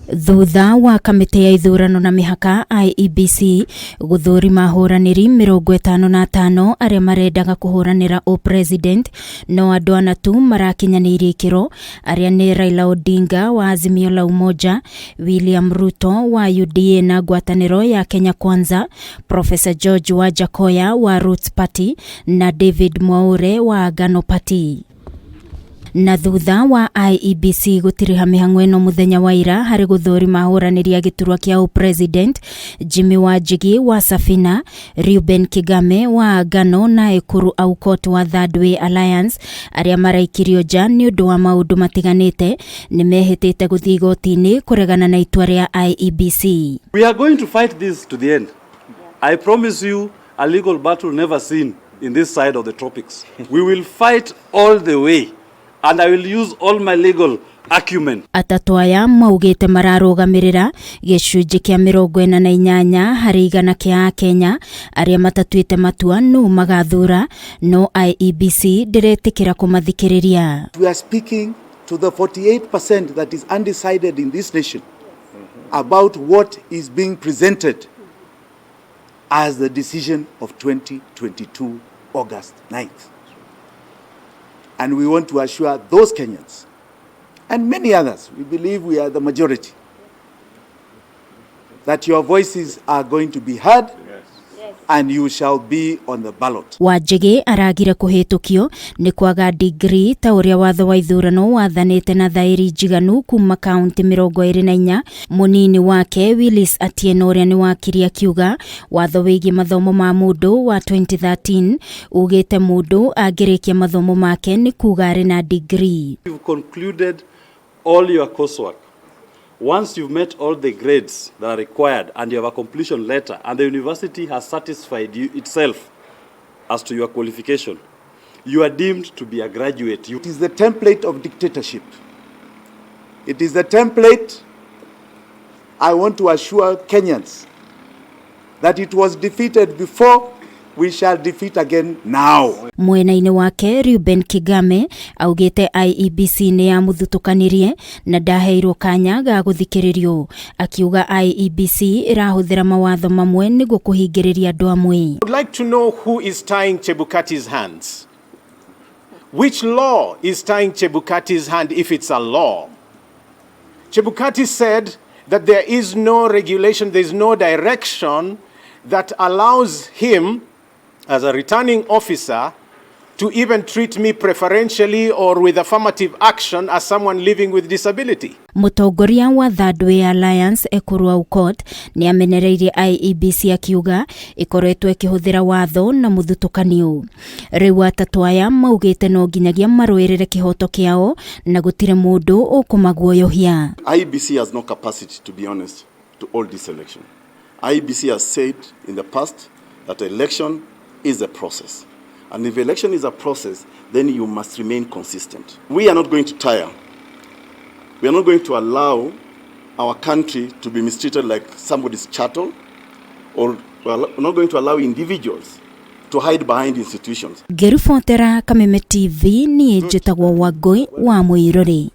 Thutha wa kamĩtĩ ya ithurano na mĩhaka IEBC gũthũrima Ahuraniri 55 arĩa marendaga kuhuranira upresident, no andũ ana tu marakinyanĩirie ikĩro arĩa nĩ Raila Odinga wa Azimio la Umoja, William Ruto wa UDA na ngwatanĩro ya Kenya Kwanza, Professor George Wajakoya wa Roots Party na David Mwaure wa AGANO Party. Na thutha wa IEBC gutiriha mĩhang'o ĩno muthenya wa ira harĩ gũthũrima Ahuraniri a giturwa kia upresident, Jimmy Wanjigi wa Safina, Reuben Kigame wa AGANO na Ekuru Aukot wa Thirdway Alliance arĩa maraikirio nja nĩ ũndũ wa maũndũ matiganĩte nimehitite guthii igotiini kũregana na itua rĩa IEBC. We are going to fight this to the end. I promise you a legal battle never seen in this side of the tropics. We will fight all the way. And I will use all my legal acumen. Atatu aya maugite mararugamirira gicunji kia 48 harĩ igana kia akenya aria matatuite matua no magathura, no IEBC ndiretikira kumathikiriria. We are speaking to the 48% that is undecided in this nation about what is being presented as the decision of 2022 August 9th. And we want to assure those Kenyans and many others, we believe we are the majority, that your voices are going to be heard. Yes. And you shall be on the ballot. Wanjigi aragira kuhitukio ni kwaga degree ta uria watho wa ithurano wathanite na thairi njiganu kuma kaunti 24. Munini wake Willis Atieno uria ni wakiria kiuga watho wigie mathomo ma mundu wa 2013 ugite mundu angirikia mathomo make ni kuuga ari na degree. You've concluded all your coursework. Once you've met all the grades that are required and you have a completion letter and the university has satisfied you itself as to your qualification, you are deemed to be a graduate. It is the template of dictatorship. It is the template I want to assure Kenyans that it was defeated before, we shall defeat again now. Mwena-inĩ wake Reuben Kigame augite IEBC ni ya muthutukanirie na ndaheirwo kanya ga guthikiririo, akiuga IEBC irahuthira mawatho mamwe niguo kuhingiriria andu amwe. I would like to know who is tying Chebukati's hands. Which law is tying Chebukati's hand if it's a law? Chebukati said that there is no regulation, there is no direction that allows him as a returning officer to even treat me preferentially or with affirmative action as someone living with disability. Mutongoria wa Thirdway Alliance Ekuru Aukot ni amenereirie IEBC akiuga ikoretwo ikihuthira watho na muthutukanio. Riu atatu aya maugite no nginyagia maruirire kihoto kiao na gutire mundu ukumaguoyohia. IEBC has no capacity, to be honest, to hold this election. IEBC has said in the past that election is a process. And if election is a process, then you must remain consistent. We are not going to tire. We are not going to allow our country to be mistreated like somebody's chattel, or we are not going to allow individuals to hide behind institutions. Gerifotera Kameme TV ni njitagwo Wangui wa Muirori.